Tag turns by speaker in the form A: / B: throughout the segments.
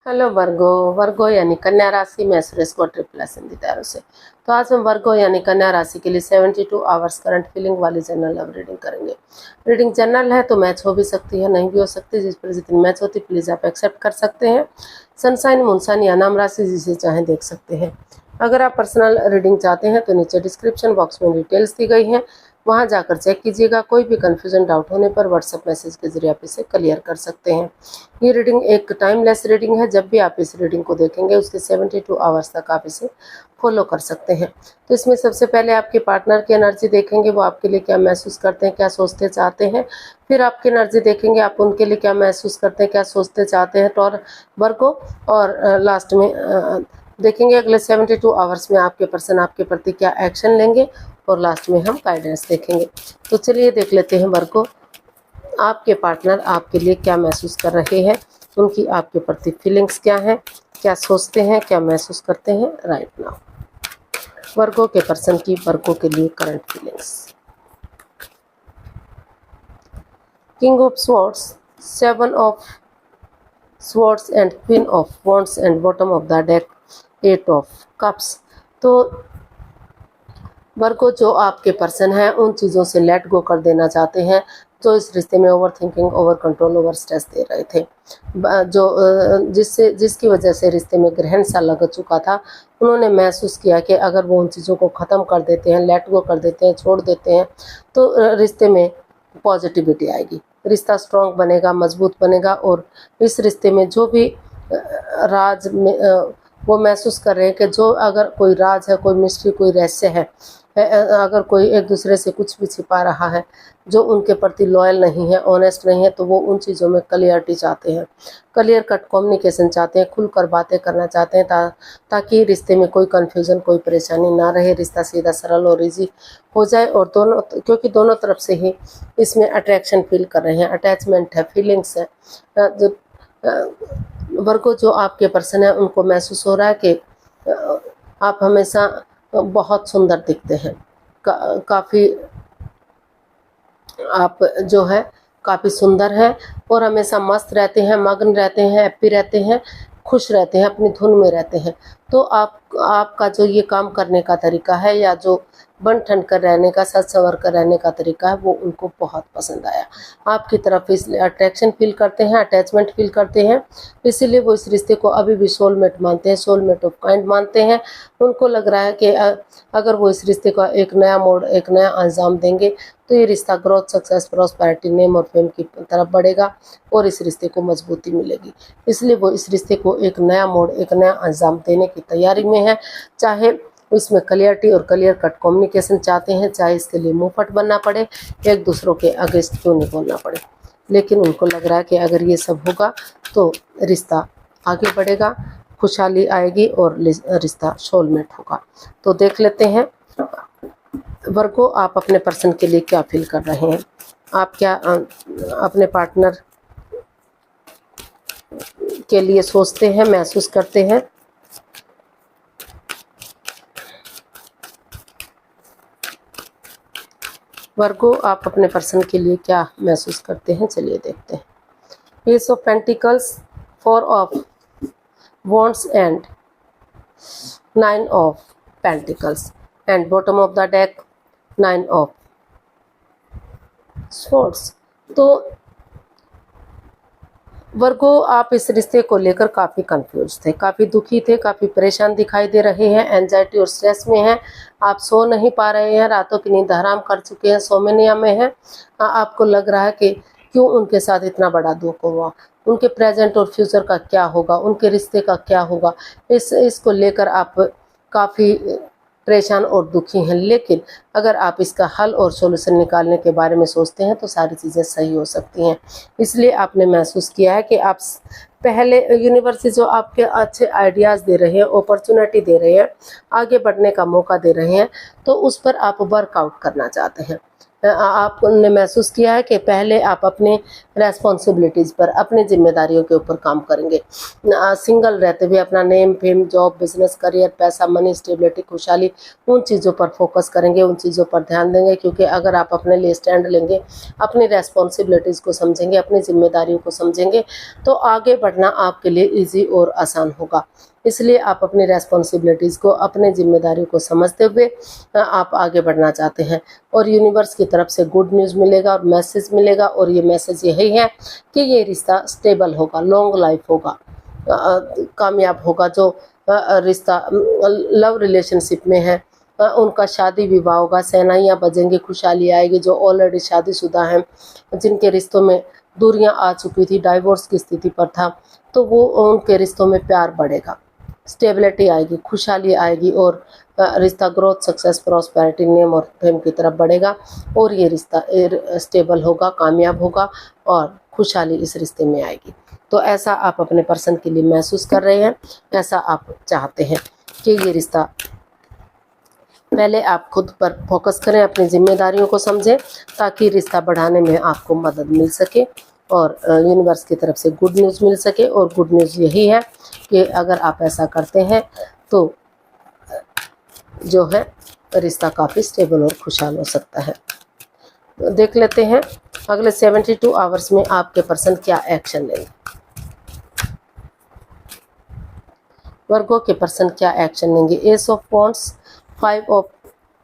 A: Hello वर्गो। वर्गो यानी कन्या राशि में सुरेश को ट्रिपल हिंदी तैयारों से। तो आज हम वर्गो यानी कन्या राशि के लिए 72 आवर्स करंट फीलिंग वाली जनरल लव रीडिंग करेंगे। रीडिंग जनरल है तो मैच हो भी सकती है, नहीं भी हो सकती। जिस पर जितनी मैच होती प्लीज आप एक्सेप्ट कर सकते हैं। सनसाइन मूनसाइन या नाम राशि जिसे चाहें देख सकते हैं। अगर आप पर्सनल रीडिंग चाहते हैं तो नीचे डिस्क्रिप्शन बॉक्स में डिटेल्स दी गई हैं, वहां जाकर चेक कीजिएगा। कोई भी कन्फ्यूजन डाउट होने पर व्हाट्सएप मैसेज के जरिए आप इसे क्लियर कर सकते हैं। ये रीडिंग एक टाइमलेस रीडिंग है। जब भी आप इस रीडिंग को देखेंगे उसके 72 आवर्स तक आप इसे फॉलो कर सकते हैं। तो इसमें सबसे पहले आपके पार्टनर की एनर्जी देखेंगे, वो आपके लिए क्या महसूस करते हैं, क्या सोचते चाहते हैं। फिर आपकी एनर्जी देखेंगे, आप उनके लिए क्या महसूस करते हैं, क्या सोचते चाहते हैं टॉर वर्गो। और लास्ट में देखेंगे अगले 72 आवर्स में आपके पर्सन आपके प्रति क्या एक्शन लेंगे। और लास्ट में हम गाइडेंस देखेंगे। तो चलिए देख लेते हैं वर्गो, आपके पार्टनर आपके लिए क्या महसूस कर रहे हैं, उनकी आपके प्रति फीलिंग्स क्या हैं, क्या सोचते हैं, क्या महसूस करते हैं राइट नाउ। वर्गो के पर्सन की वर्गो के लिए current feelings. King of swords, 7 of swords and queen of wands and bottom of the deck 8 of cups. तो वर्गो जो आपके पर्सन हैं उन चीज़ों से लेट गो कर देना चाहते हैं जो इस रिश्ते में over thinking, over control, over stress दे रहे थे, जिसकी वजह से रिश्ते में ग्रहण सा लग चुका था। उन्होंने महसूस किया कि अगर वो उन चीज़ों को ख़त्म कर देते हैं, लेट गो कर देते हैं, छोड़ देते हैं, तो रिश्ते में पॉजिटिविटी आएगी, रिश्ता स्ट्रॉन्ग बनेगा, मजबूत बनेगा। और इस रिश्ते में जो भी राज में वो महसूस कर रहे हैं कि जो अगर कोई राज है, कोई मिस्ट्री, कोई रहस्य है, अगर कोई एक दूसरे से कुछ भी छिपा रहा है, जो उनके प्रति लॉयल नहीं है, ऑनेस्ट नहीं है, तो वो उन चीज़ों में क्लियरिटी चाहते हैं, क्लियर कट कम्युनिकेशन चाहते हैं, खुलकर बातें करना चाहते हैं ताकि रिश्ते में कोई कन्फ्यूज़न, कोई परेशानी ना रहे, रिश्ता सीधा सरल और ईजी हो जाए। और दोनों, क्योंकि दोनों तरफ से ही इसमें अट्रैक्शन फील कर रहे हैं, अटैचमेंट है, फीलिंग्स है। जो वर्गो जो आपके पर्सन है उनको महसूस हो रहा है कि आप हमेशा बहुत सुंदर दिखते हैं, काफ़ी आप जो है काफ़ी सुंदर हैं और हमेशा मस्त रहते हैं, मग्न रहते हैं, हैप्पी रहते हैं, खुश रहते हैं, अपनी धुन में रहते हैं। तो आपका जो ये काम करने का तरीका है या जो बन ठन कर रहने का, सच संवर कर रहने का तरीका है, वो उनको बहुत पसंद आया। आपकी तरफ इसलिए अट्रैक्शन फील करते हैं, अटैचमेंट फील करते हैं, इसीलिए वो इस रिश्ते को अभी भी सोलमेट मानते हैं, सोलमेट ऑफ काइंड मानते हैं। उनको लग रहा है कि अगर वो इस रिश्ते का एक नया मोड़, एक नया अंजाम देंगे तो ये रिश्ता ग्रोथ, सक्सेस, प्रॉस्पेरिटी, नेम और फेम की तरफ बढ़ेगा और इस रिश्ते को मजबूती मिलेगी। इसलिए वो इस रिश्ते को एक नया मोड़, एक नया अंजाम देने की तैयारी में है। चाहे इसमें क्लियरिटी और क्लियर कट कम्युनिकेशन चाहते हैं, चाहे इसके लिए मुंहफट बनना पड़े, एक दूसरों के अगेंस्ट क्यों नहीं बोलना पड़े, लेकिन उनको लग रहा है कि अगर ये सब होगा तो रिश्ता आगे बढ़ेगा, खुशहाली आएगी और रिश्ता सोलमेट होगा। तो देख लेते हैं वर्गो आप अपने पर्सन के लिए क्या फील कर रहे हैं, आप क्या अपने पार्टनर के लिए सोचते हैं, महसूस करते हैं। वर्गो आप अपने पर्सन के लिए क्या महसूस करते हैं, चलिए देखते हैं। S of pentacles, 4 of wands and 9 of pentacles and bottom of the deck 9 of swords. तो वर्गो आप इस रिश्ते को लेकर काफ़ी कंफ्यूज थे, काफ़ी दुखी थे, काफ़ी परेशान दिखाई दे रहे हैं, एंजाइटी और स्ट्रेस में हैं, आप सो नहीं पा रहे हैं, रातों की नींद हराम कर चुके हैं, सोमेनिया में हैं। आपको लग रहा है कि क्यों उनके साथ इतना बड़ा दुख हुआ, उनके प्रेजेंट और फ्यूचर का क्या होगा, उनके रिश्ते का क्या होगा, इसको लेकर आप काफ़ी परेशान और दुखी हैं। लेकिन अगर आप इसका हल और सॉल्यूशन निकालने के बारे में सोचते हैं तो सारी चीज़ें सही हो सकती हैं। इसलिए आपने महसूस किया है कि आप पहले यूनिवर्स जो आपके अच्छे आइडियाज़ दे रहे हैं, अपॉर्चुनिटी दे रहे हैं, आगे बढ़ने का मौका दे रहे हैं, तो उस पर आप वर्कआउट करना चाहते हैं। आपने महसूस किया है कि पहले आप अपने रेस्पॉन्सिबिलिटीज़ पर, अपनी जिम्मेदारियों के ऊपर काम करेंगे। सिंगल रहते हुए अपना name, fame, job, business, career, पैसा, मनी, स्टेबिलिटी, खुशहाली, उन चीज़ों पर फोकस करेंगे, उन चीज़ों पर ध्यान देंगे, क्योंकि अगर आप अपने लिए स्टैंड लेंगे, अपनी रेस्पॉन्सिबिलिटीज़ को समझेंगे, अपनी जिम्मेदारियों को समझेंगे, तो आगे बढ़ना आपके लिए ईजी और आसान होगा। इसलिए आप अपनी रेस्पॉन्सिबिलिटीज़ को, अपनी जिम्मेदारियों को समझते हुए आप आगे बढ़ना चाहते हैं, और यूनिवर्स की तरफ से गुड न्यूज़ मिलेगा और मैसेज मिलेगा, और ये मैसेज यही है कि ये रिश्ता स्टेबल होगा, लॉन्ग लाइफ होगा, कामयाब होगा। जो रिश्ता लव रिलेशनशिप में है उनका शादी विवाह होगा, शहनाइयाँ बजेंगी, खुशहाली आएगी। जो ऑलरेडी शादीशुदा हैं, जिनके रिश्तों में दूरियां आ चुकी थी, डाइवोर्स की स्थिति पर था, तो वो उनके रिश्तों में प्यार बढ़ेगा, स्टेबिलिटी आएगी, खुशहाली आएगी, और रिश्ता ग्रोथ, सक्सेस, प्रॉस्पेरिटी, नेम और फेम की तरफ बढ़ेगा, और ये रिश्ता स्टेबल होगा, कामयाब होगा, और खुशहाली इस रिश्ते में आएगी। तो ऐसा आप अपने पर्सन के लिए महसूस कर रहे हैं, ऐसा आप चाहते हैं कि ये रिश्ता, पहले आप खुद पर फोकस करें, अपनी जिम्मेदारियों को समझें, ताकि रिश्ता बढ़ाने में आपको मदद मिल सके और यूनिवर्स की तरफ से गुड न्यूज़ मिल सके। और गुड न्यूज़ यही है कि अगर आप ऐसा करते हैं तो जो है रिश्ता काफ़ी स्टेबल और खुशहाल हो सकता है। तो देख लेते हैं अगले 72 आवर्स में आपके पर्सन क्या एक्शन लेंगे। वर्गो के पर्सन क्या एक्शन लेंगे। S of wands, 5 of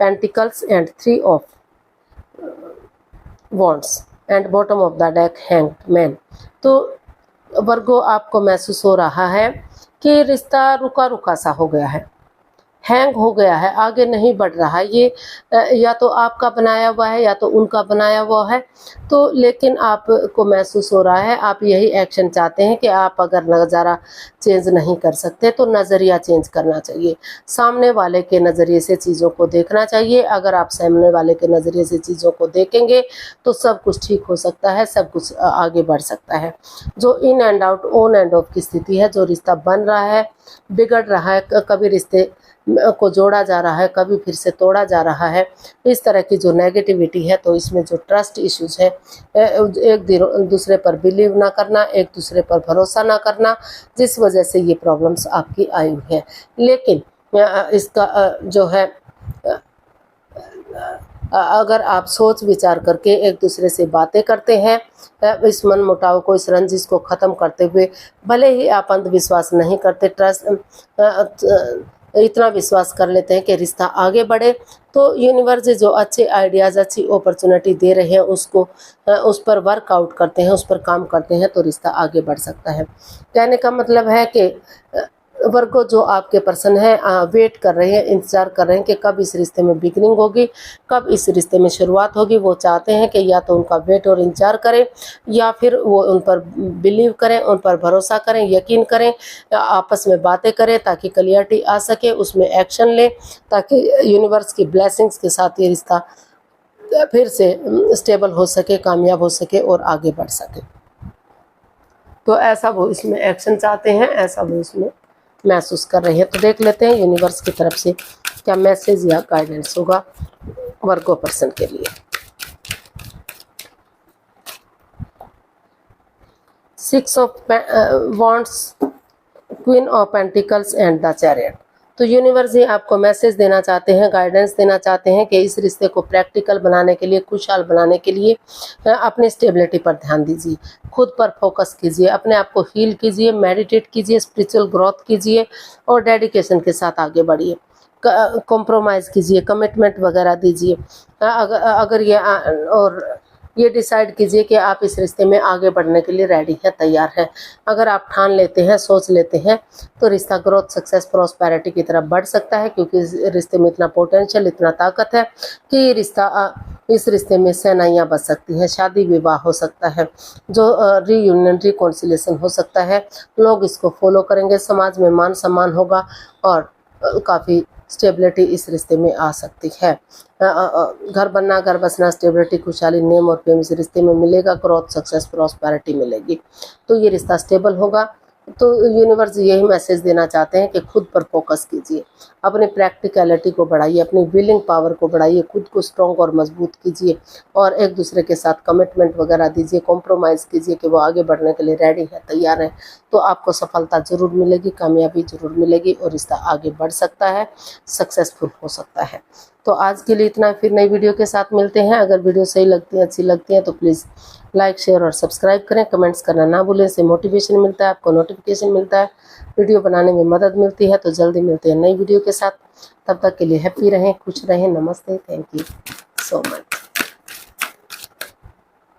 A: pentacles and 3 of wands and bottom of the deck hanged man. तो वर्गो, आपको महसूस हो रहा है कि रिश्ता रुका रुका सा हो गया है, हैंग हो गया है, आगे नहीं बढ़ रहा है। ये या तो आपका बनाया हुआ है या तो उनका बनाया हुआ है। तो लेकिन आपको महसूस हो रहा है, आप यही एक्शन चाहते हैं कि आप अगर नज़ारा चेंज नहीं कर सकते तो नज़रिया चेंज करना चाहिए, सामने वाले के नज़रिए से चीज़ों को देखना चाहिए। अगर आप सामने वाले के नज़रिए से चीज़ों को देखेंगे तो सब कुछ ठीक हो सकता है, सब कुछ आगे बढ़ सकता है। जो in and out, on end of की स्थिति है, जो रिश्ता बन रहा है, बिगड़ रहा है, कभी रिश्ते को जोड़ा जा रहा है, कभी फिर से तोड़ा जा रहा है, इस तरह की जो नेगेटिविटी है, तो इसमें जो ट्रस्ट इश्यूज है, एक दूसरे पर बिलीव ना करना, एक दूसरे पर भरोसा ना करना, जिस वजह से ये प्रॉब्लम्स आपकी आई हुई हैं। लेकिन इसका जो है, अगर आप सोच विचार करके एक दूसरे से बातें करते हैं, इस मन मुटाव को, इस रंजिश को ख़त्म करते हुए, भले ही आप अंधविश्वास नहीं करते, ट्रस्ट इतना विश्वास कर लेते हैं कि रिश्ता आगे बढ़े, तो यूनिवर्स जो अच्छे आइडियाज़, अच्छी अपॉर्चुनिटी दे रहे हैं, उसको उस पर वर्कआउट करते हैं, उस पर काम करते हैं, तो रिश्ता आगे बढ़ सकता है। कहने का मतलब है कि वर्गो, जो आपके पर्सन है, वेट कर रहे हैं, इंतज़ार कर रहे हैं कि कब इस रिश्ते में बिगनिंग होगी, कब इस रिश्ते में शुरुआत होगी। वो चाहते हैं कि या तो उनका वेट और इंतज़ार करें, या फिर वो उन पर बिलीव करें, उन पर भरोसा करें, यकीन करें, आपस में बातें करें ताकि क्लियरिटी आ सके, उसमें एक्शन लें ताकि यूनिवर्स की ब्लेसिंग्स के साथ ये रिश्ता फिर से स्टेबल हो सके, कामयाब हो सके और आगे बढ़ सके। तो ऐसा वो इसमें एक्शन चाहते हैं, ऐसा वो इसमें महसूस कर रहे हैं। तो देख लेते हैं यूनिवर्स की तरफ से क्या मैसेज या गाइडेंस होगा वर्गो पर्सन के लिए। 6 of wands, queen of pentacles and the chariot. तो यूनिवर्स ये आपको मैसेज देना चाहते हैं, गाइडेंस देना चाहते हैं कि इस रिश्ते को प्रैक्टिकल बनाने के लिए, खुशहाल बनाने के लिए अपनी स्टेबिलिटी पर ध्यान दीजिए, खुद पर फोकस कीजिए, अपने आप को हील कीजिए, मेडिटेट कीजिए, स्पिरिचुअल ग्रोथ कीजिए और डेडिकेशन के साथ आगे बढ़िए। कॉम्प्रोमाइज़ कीजिए, कमिटमेंट वगैरह दीजिए। अगर ये और ये डिसाइड कीजिए कि आप इस रिश्ते में आगे बढ़ने के लिए रेडी हैं, तैयार हैं। अगर आप ठान लेते हैं, सोच लेते हैं, तो रिश्ता ग्रोथ, सक्सेस, प्रॉस्पेरिटी की तरफ बढ़ सकता है, क्योंकि इस रिश्ते में इतना पोटेंशियल, इतना ताकत है कि इस रिश्ते में शहनाइयाँ बज सकती हैं, शादी विवाह हो सकता है, जो रीयूनियन, रिकॉन्सिलेशन हो सकता है। लोग इसको फॉलो करेंगे, समाज में मान सम्मान होगा और काफ़ी स्टेबिलिटी इस रिश्ते में आ सकती है। घर बनना, घर बसना, स्टेबिलिटी, खुशहाली, नेम और फेम इस रिश्ते में मिलेगा। ग्रोथ, सक्सेस, प्रॉस्पेरिटी मिलेगी। तो ये रिश्ता स्टेबल होगा, तो यूनिवर्स यही मैसेज देना चाहते हैं कि खुद पर फोकस कीजिए, अपनी प्रैक्टिकलिटी को बढ़ाइए, अपनी विलिंग पावर को बढ़ाइए, खुद को स्ट्रॉन्ग और मजबूत कीजिए और एक दूसरे के साथ कमिटमेंट वगैरह दीजिए, कॉम्प्रोमाइज़ कीजिए कि वो आगे बढ़ने के लिए रेडी है, तैयार है। तो आपको सफलता ज़रूर मिलेगी, कामयाबी ज़रूर मिलेगी और रिश्ता आगे बढ़ सकता है, सक्सेसफुल हो सकता है। तो आज के लिए इतना, फिर नई वीडियो के साथ मिलते हैं। अगर वीडियो सही लगती है, अच्छी लगती है तो प्लीज़ लाइक, शेयर और सब्सक्राइब करें। कमेंट्स करना ना भूलें, इससे मोटिवेशन मिलता है, आपको नोटिफिकेशन मिलता है, वीडियो बनाने में मदद मिलती है। तो जल्दी मिलते हैं नई वीडियो के साथ। तब तक के लिए हैप्पी रहें, खुश रहें। नमस्ते, थैंक यू सो मच।